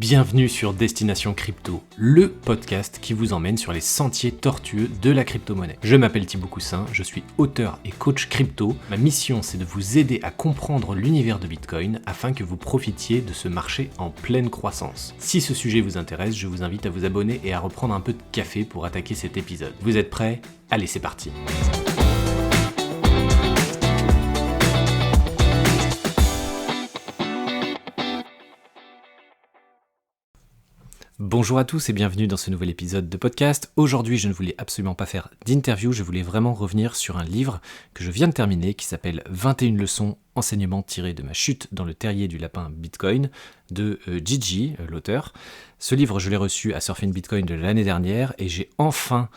Bienvenue sur Destination Crypto, le podcast qui vous emmène sur les sentiers tortueux de la crypto-monnaie. Je m'appelle Thibaut Coussin, je suis auteur et coach crypto. Ma mission, c'est de vous aider à comprendre l'univers de Bitcoin afin que vous profitiez de ce marché en pleine croissance. Si ce sujet vous intéresse, je vous invite à vous abonner et à reprendre un peu de café pour attaquer cet épisode. Vous êtes prêts ? Allez, c'est parti. Bonjour à tous et bienvenue dans ce nouvel épisode de podcast. Aujourd'hui, je ne voulais absolument pas faire d'interview, je voulais vraiment revenir sur un livre que je viens de terminer qui s'appelle 21 leçons enseignements tirés de ma chute dans le terrier du lapin Bitcoin de Gigi, l'auteur. Ce livre, je l'ai reçu à Surfing Bitcoin de l'année dernière et j'ai enfin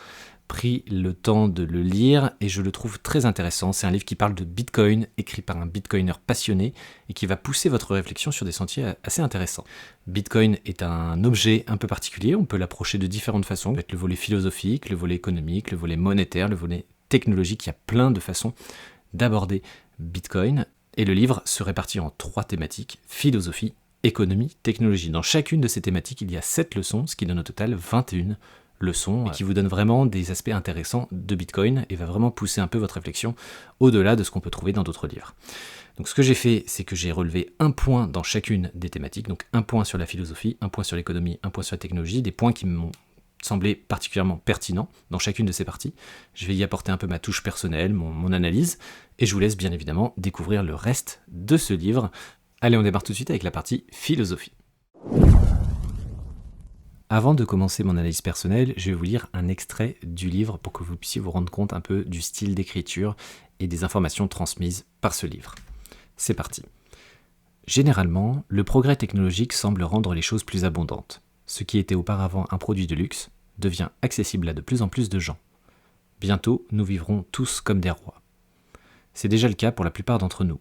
pris le temps de le lire et je le trouve très intéressant. C'est un livre qui parle de Bitcoin, écrit par un Bitcoiner passionné et qui va pousser votre réflexion sur des sentiers assez intéressants. Bitcoin est un objet un peu particulier, on peut l'approcher de différentes façons. Ça peut être le volet philosophique, le volet économique, le volet monétaire, le volet technologique. Il y a plein de façons d'aborder Bitcoin. Et le livre se répartit en 3 thématiques, philosophie, économie, technologie. Dans chacune de ces thématiques, il y a 7 leçons, ce qui donne au total 21 leçons, et qui vous donne vraiment des aspects intéressants de Bitcoin et va vraiment pousser un peu votre réflexion au-delà de ce qu'on peut trouver dans d'autres livres. Donc ce que j'ai fait, c'est que j'ai relevé un point dans chacune des thématiques, donc un point sur la philosophie, un point sur l'économie, un point sur la technologie, des points qui m'ont semblé particulièrement pertinents dans chacune de ces parties. Je vais y apporter un peu ma touche personnelle, mon analyse, et je vous laisse bien évidemment découvrir le reste de ce livre. Allez, on démarre tout de suite avec la partie philosophie. Avant de commencer mon analyse personnelle, je vais vous lire un extrait du livre pour que vous puissiez vous rendre compte un peu du style d'écriture et des informations transmises par ce livre. C'est parti. Généralement, le progrès technologique semble rendre les choses plus abondantes. Ce qui était auparavant un produit de luxe devient accessible à de plus en plus de gens. Bientôt, nous vivrons tous comme des rois. C'est déjà le cas pour la plupart d'entre nous.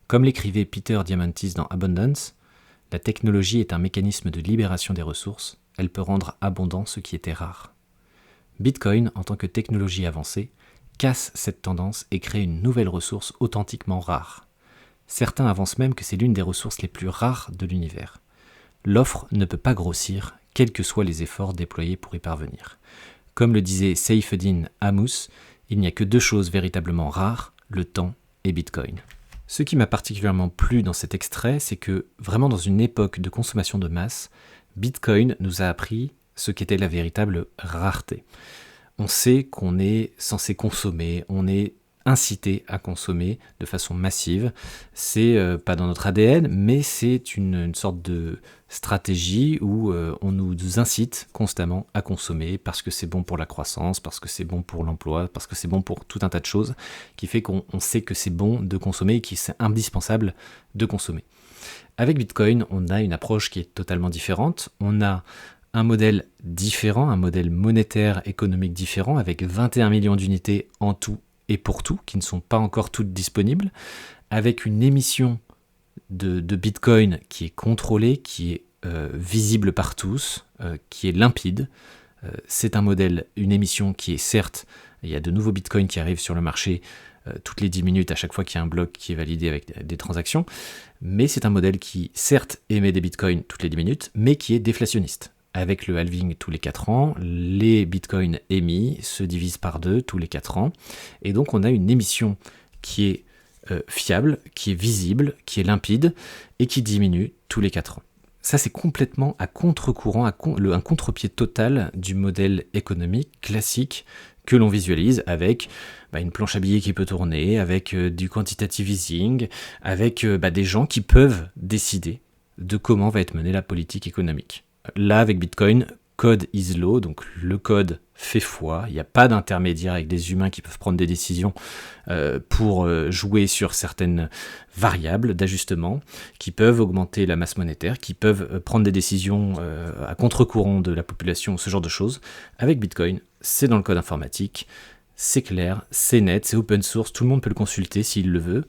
Comme l'écrivait Peter Diamandis dans Abundance, la technologie est un mécanisme de libération des ressources. Elle peut rendre abondant ce qui était rare. Bitcoin, en tant que technologie avancée, casse cette tendance et crée une nouvelle ressource authentiquement rare. Certains avancent même que c'est l'une des ressources les plus rares de l'univers. L'offre ne peut pas grossir, quels que soient les efforts déployés pour y parvenir. Comme le disait Saifedean Ammous, il n'y a que 2 choses véritablement rares, le temps et Bitcoin. Ce qui m'a particulièrement plu dans cet extrait, c'est que, vraiment dans une époque de consommation de masse, Bitcoin nous a appris ce qu'était la véritable rareté. On sait qu'on est censé consommer, on est incité à consommer de façon massive. C'est pas dans notre ADN, mais c'est une sorte de stratégie où on nous incite constamment à consommer parce que c'est bon pour la croissance, parce que c'est bon pour l'emploi, parce que c'est bon pour tout un tas de choses, qui fait qu'on sait que c'est bon de consommer et qu'il est indispensable de consommer. Avec Bitcoin, on a une approche qui est totalement différente. On a un modèle différent, un modèle monétaire économique différent, avec 21 millions d'unités en tout et pour tout, qui ne sont pas encore toutes disponibles, avec une émission de Bitcoin qui est contrôlée, qui est visible par tous, qui est limpide. C'est un modèle, une émission qui est certes, il y a de nouveaux Bitcoins qui arrivent sur le marché toutes les 10 minutes à chaque fois qu'il y a un bloc qui est validé avec des transactions, mais c'est un modèle qui certes émet des Bitcoins toutes les 10 minutes, mais qui est déflationniste. Avec le halving tous les 4 ans, les Bitcoins émis se divisent par 2 tous les 4 ans, et donc on a une émission qui est fiable, qui est visible, qui est limpide, et qui diminue tous les 4 ans. Ça, c'est complètement à contre-courant, un contre-pied total du modèle économique classique que l'on visualise avec une planche à billets qui peut tourner, avec du quantitative easing, avec des gens qui peuvent décider de comment va être menée la politique économique. Là, avec Bitcoin, code is law, donc le code fait foi, il n'y a pas d'intermédiaire avec des humains qui peuvent prendre des décisions pour jouer sur certaines variables d'ajustement, qui peuvent augmenter la masse monétaire, qui peuvent prendre des décisions à contre-courant de la population, ce genre de choses. Avec Bitcoin, c'est dans le code informatique, c'est clair, c'est net, c'est open source, tout le monde peut le consulter s'il le veut,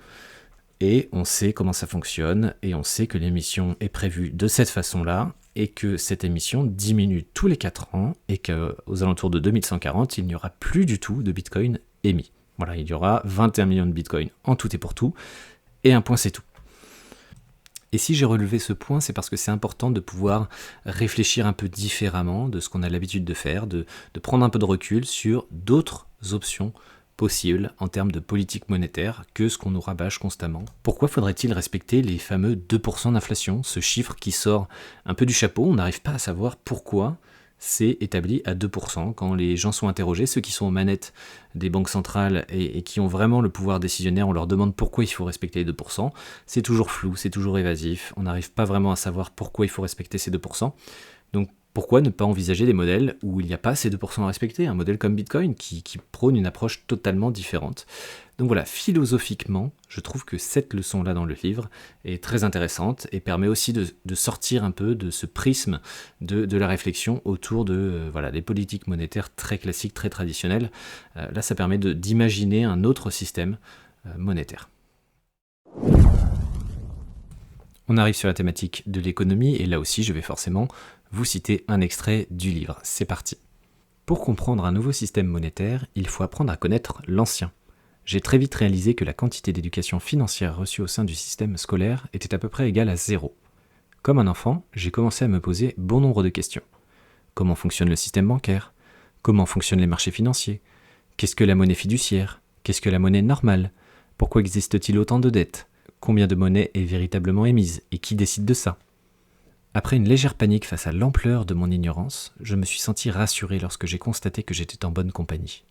et on sait comment ça fonctionne, et on sait que l'émission est prévue de cette façon-là, et que cette émission diminue tous les 4 ans, et qu'aux alentours de 2140, il n'y aura plus du tout de Bitcoin émis. Voilà, il y aura 21 millions de Bitcoin en tout et pour tout, et un point c'est tout. Et si j'ai relevé ce point, c'est parce que c'est important de pouvoir réfléchir un peu différemment de ce qu'on a l'habitude de faire, de prendre un peu de recul sur d'autres options possibles en termes de politique monétaire que ce qu'on nous rabâche constamment. Pourquoi faudrait-il respecter les fameux 2% d'inflation, ce chiffre qui sort un peu du chapeau? On n'arrive pas à savoir pourquoi c'est établi à 2%. Quand les gens sont interrogés, ceux qui sont aux manettes des banques centrales et qui ont vraiment le pouvoir décisionnaire, on leur demande pourquoi il faut respecter les 2%. C'est toujours flou, c'est toujours évasif, on n'arrive pas vraiment à savoir pourquoi il faut respecter ces 2%. Donc pourquoi ne pas envisager des modèles où il n'y a pas ces 2% à respecter? Un modèle comme Bitcoin qui prône une approche totalement différente. Donc voilà, philosophiquement, je trouve que cette leçon-là dans le livre est très intéressante et permet aussi de sortir un peu de ce prisme de la réflexion autour de des politiques monétaires très classiques, très traditionnelles. Là, ça permet d'imaginer un autre système monétaire. On arrive sur la thématique de l'économie et là aussi, je vais forcément vous citer un extrait du livre. C'est parti. Pour comprendre un nouveau système monétaire, il faut apprendre à connaître l'ancien. J'ai très vite réalisé que la quantité d'éducation financière reçue au sein du système scolaire était à peu près égale à 0. Comme un enfant, j'ai commencé à me poser bon nombre de questions. Comment fonctionne le système bancaire? Comment fonctionnent les marchés financiers? Qu'est-ce que la monnaie fiduciaire? Qu'est-ce que la monnaie normale? Pourquoi existe-t-il autant de dettes? Combien de monnaie est véritablement émise? Et qui décide de ça? Après une légère panique face à l'ampleur de mon ignorance, je me suis senti rassuré lorsque j'ai constaté que j'étais en bonne compagnie.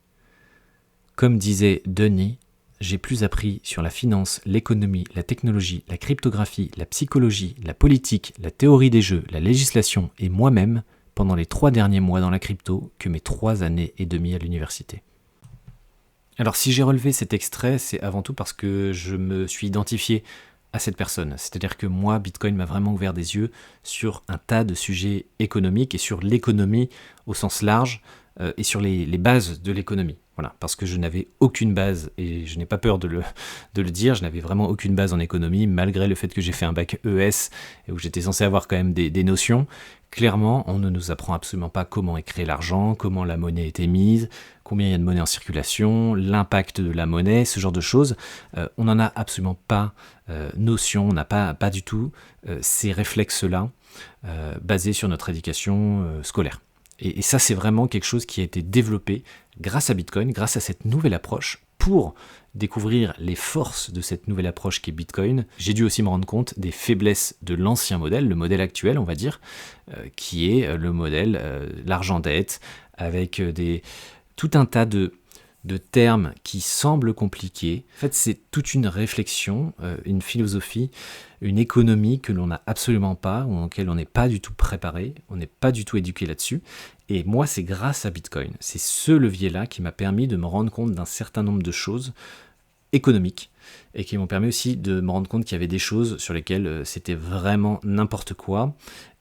Comme disait Denis, j'ai plus appris sur la finance, l'économie, la technologie, la cryptographie, la psychologie, la politique, la théorie des jeux, la législation et moi-même pendant les 3 derniers mois dans la crypto que mes 3 années et demie à l'université. Alors si j'ai relevé cet extrait, c'est avant tout parce que je me suis identifié à cette personne. C'est-à-dire que moi, Bitcoin m'a vraiment ouvert des yeux sur un tas de sujets économiques et sur l'économie au sens large et sur les bases de l'économie. Voilà, parce que je n'avais aucune base, et je n'ai pas peur de le dire, je n'avais vraiment aucune base en économie, malgré le fait que j'ai fait un bac ES, et où j'étais censé avoir quand même des notions. Clairement, on ne nous apprend absolument pas comment est créé l'argent, comment la monnaie est émise, combien il y a de monnaie en circulation, l'impact de la monnaie, ce genre de choses. On n'en a absolument pas notion, on n'a pas du tout ces réflexes-là basés sur notre éducation scolaire. Et ça, c'est vraiment quelque chose qui a été développé grâce à Bitcoin, grâce à cette nouvelle approche. Pour découvrir les forces de cette nouvelle approche qu'est Bitcoin, j'ai dû aussi me rendre compte des faiblesses de l'ancien modèle, le modèle actuel, on va dire, qui est le modèle l'argent-dette, avec tout un tas de termes qui semblent compliqués. En fait, c'est toute une réflexion, une philosophie, une économie que l'on n'a absolument pas, ou en laquelle on n'est pas du tout préparé, on n'est pas du tout éduqué là-dessus. Et moi, c'est grâce à Bitcoin. C'est ce levier-là qui m'a permis de me rendre compte d'un certain nombre de choses économiques et qui m'ont permis aussi de me rendre compte qu'il y avait des choses sur lesquelles c'était vraiment n'importe quoi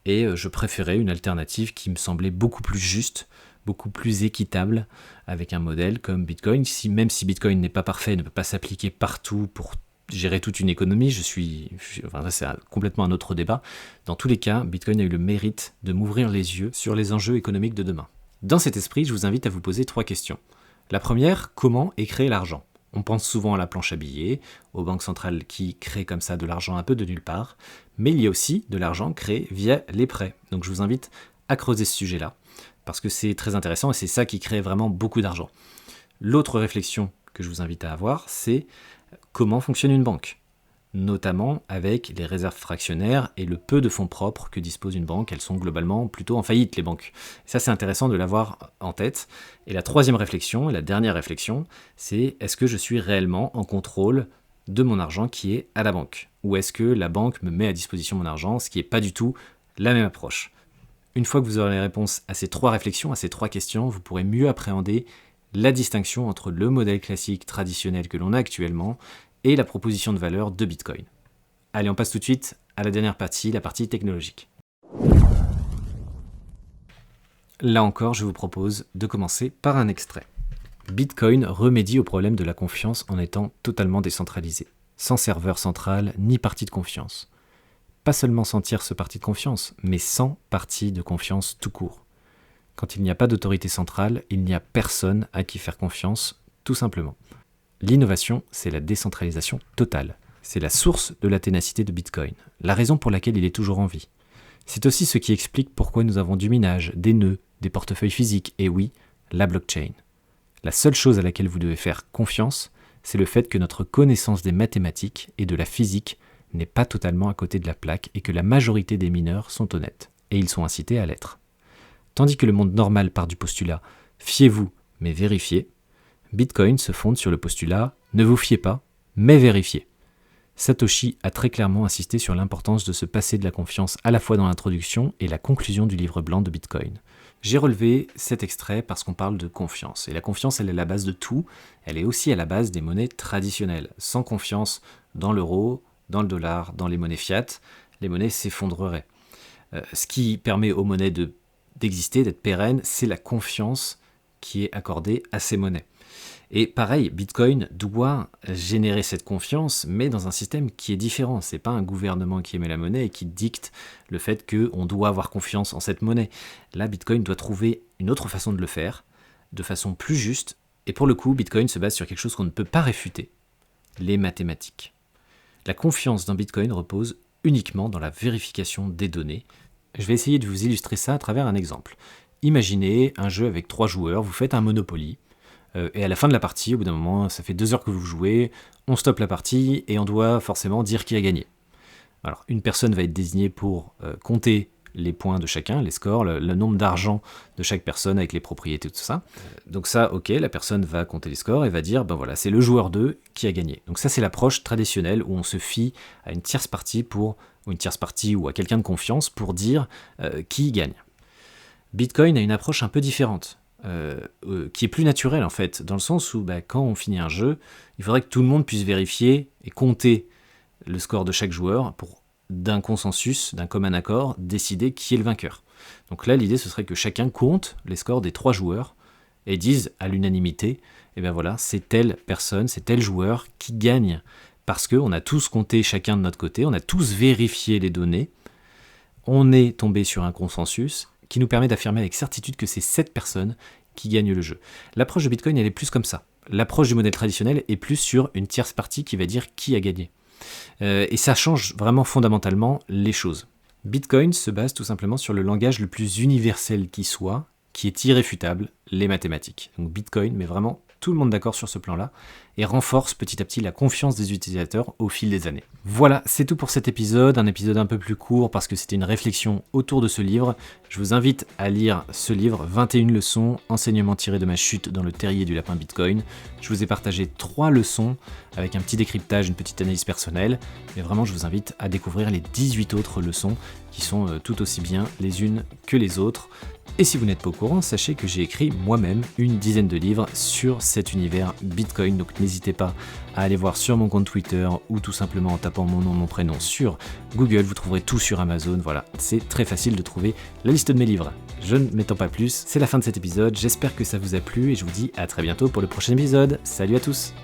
et je préférais une alternative qui me semblait beaucoup plus juste, beaucoup plus équitable avec un modèle comme Bitcoin. Même si Bitcoin n'est pas parfait, ne peut pas s'appliquer partout pour gérer toute une économie, ça c'est complètement un autre débat. Dans tous les cas, Bitcoin a eu le mérite de m'ouvrir les yeux sur les enjeux économiques de demain. Dans cet esprit, je vous invite à vous poser 3 questions. La première, comment est créé l'argent? On pense souvent à la planche à billets, aux banques centrales qui créent comme ça de l'argent un peu de nulle part, mais il y a aussi de l'argent créé via les prêts. Donc je vous invite à creuser ce sujet-là, parce que c'est très intéressant et c'est ça qui crée vraiment beaucoup d'argent. L'autre réflexion que je vous invite à avoir, c'est comment fonctionne une banque, notamment avec les réserves fractionnaires et le peu de fonds propres que dispose une banque. Elles sont globalement plutôt en faillite, les banques. Et ça, c'est intéressant de l'avoir en tête. Et la troisième réflexion, et la dernière réflexion, c'est est-ce que je suis réellement en contrôle de mon argent qui est à la banque? Ou est-ce que la banque me met à disposition mon argent, ce qui n'est pas du tout la même approche? Une fois que vous aurez les réponses à ces 3 réflexions, à ces 3 questions, vous pourrez mieux appréhender la distinction entre le modèle classique traditionnel que l'on a actuellement et la proposition de valeur de Bitcoin. Allez, on passe tout de suite à la dernière partie, la partie technologique. Là encore, je vous propose de commencer par un extrait. Bitcoin remédie au problème de la confiance en étant totalement décentralisé, sans serveur central ni partie de confiance. Pas seulement sans tierce partie de confiance, mais sans partie de confiance tout court. Quand il n'y a pas d'autorité centrale, il n'y a personne à qui faire confiance, tout simplement. L'innovation, c'est la décentralisation totale. C'est la source de la ténacité de Bitcoin, la raison pour laquelle il est toujours en vie. C'est aussi ce qui explique pourquoi nous avons du minage, des nœuds, des portefeuilles physiques, et oui, la blockchain. La seule chose à laquelle vous devez faire confiance, c'est le fait que notre connaissance des mathématiques et de la physique n'est pas totalement à côté de la plaque et que la majorité des mineurs sont honnêtes, et ils sont incités à l'être. Tandis que le monde normal part du postulat « fiez-vous, mais vérifiez », Bitcoin se fonde sur le postulat « ne vous fiez pas, mais vérifiez ». Satoshi a très clairement insisté sur l'importance de se passer de la confiance à la fois dans l'introduction et la conclusion du livre blanc de Bitcoin. J'ai relevé cet extrait parce qu'on parle de confiance. Et la confiance, elle est la base de tout. Elle est aussi à la base des monnaies traditionnelles. Sans confiance dans l'euro, dans le dollar, dans les monnaies fiat, les monnaies s'effondreraient. Ce qui permet aux monnaies d'exister, d'être pérennes, c'est la confiance qui est accordée à ces monnaies. Et pareil, Bitcoin doit générer cette confiance, mais dans un système qui est différent. Ce n'est pas un gouvernement qui émet la monnaie et qui dicte le fait qu'on doit avoir confiance en cette monnaie. Là, Bitcoin doit trouver une autre façon de le faire, de façon plus juste. Et pour le coup, Bitcoin se base sur quelque chose qu'on ne peut pas réfuter, les mathématiques. La confiance dans Bitcoin repose uniquement dans la vérification des données. Je vais essayer de vous illustrer ça à travers un exemple. Imaginez un jeu avec 3 joueurs, vous faites un Monopoly. Et à la fin de la partie, au bout d'un moment, ça fait 2 heures que vous jouez, on stoppe la partie et on doit forcément dire qui a gagné. Alors, une personne va être désignée pour compter les points de chacun, les scores, le nombre d'argent de chaque personne avec les propriétés, tout ça. Donc ça, ok, la personne va compter les scores et va dire, ben voilà, c'est le joueur 2 qui a gagné. Donc ça, c'est l'approche traditionnelle où on se fie à une tierce partie ou à quelqu'un de confiance pour dire qui gagne. Bitcoin a une approche un peu différente. Qui est plus naturel en fait, dans le sens où quand on finit un jeu, il faudrait que tout le monde puisse vérifier et compter le score de chaque joueur pour, d'un consensus, d'un commun accord, décider qui est le vainqueur. Donc là, l'idée, ce serait que chacun compte les scores des 3 joueurs et dise à l'unanimité, et bien voilà, c'est telle personne, c'est tel joueur qui gagne, parce qu'on a tous compté chacun de notre côté, on a tous vérifié les données, on est tombé sur un consensus qui nous permet d'affirmer avec certitude que c'est cette personne qui gagne le jeu. L'approche de Bitcoin, elle est plus comme ça. L'approche du modèle traditionnel est plus sur une tierce partie qui va dire qui a gagné. Et ça change vraiment fondamentalement les choses. Bitcoin se base tout simplement sur le langage le plus universel qui soit, qui est irréfutable, les mathématiques. Donc Bitcoin met vraiment tout le monde d'accord sur ce plan-là et renforce petit à petit la confiance des utilisateurs au fil des années. Voilà, c'est tout pour cet épisode, un épisode un peu plus court parce que c'était une réflexion autour de ce livre. Je vous invite à lire ce livre, 21 leçons, enseignements tirés de ma chute dans le terrier du lapin Bitcoin. Je vous ai partagé 3 leçons avec un petit décryptage, une petite analyse personnelle, mais vraiment je vous invite à découvrir les 18 autres leçons qui sont tout aussi bien les unes que les autres. Et si vous n'êtes pas au courant, sachez que j'ai écrit moi-même une dizaine de livres sur cet univers Bitcoin, donc n'hésitez pas à aller voir sur mon compte Twitter ou tout simplement en tapant mon nom, mon prénom sur Google, vous trouverez tout sur Amazon, voilà, c'est très facile de trouver la liste de mes livres. Je ne m'étends pas plus, c'est la fin de cet épisode, j'espère que ça vous a plu et je vous dis à très bientôt pour le prochain épisode. Salut à tous!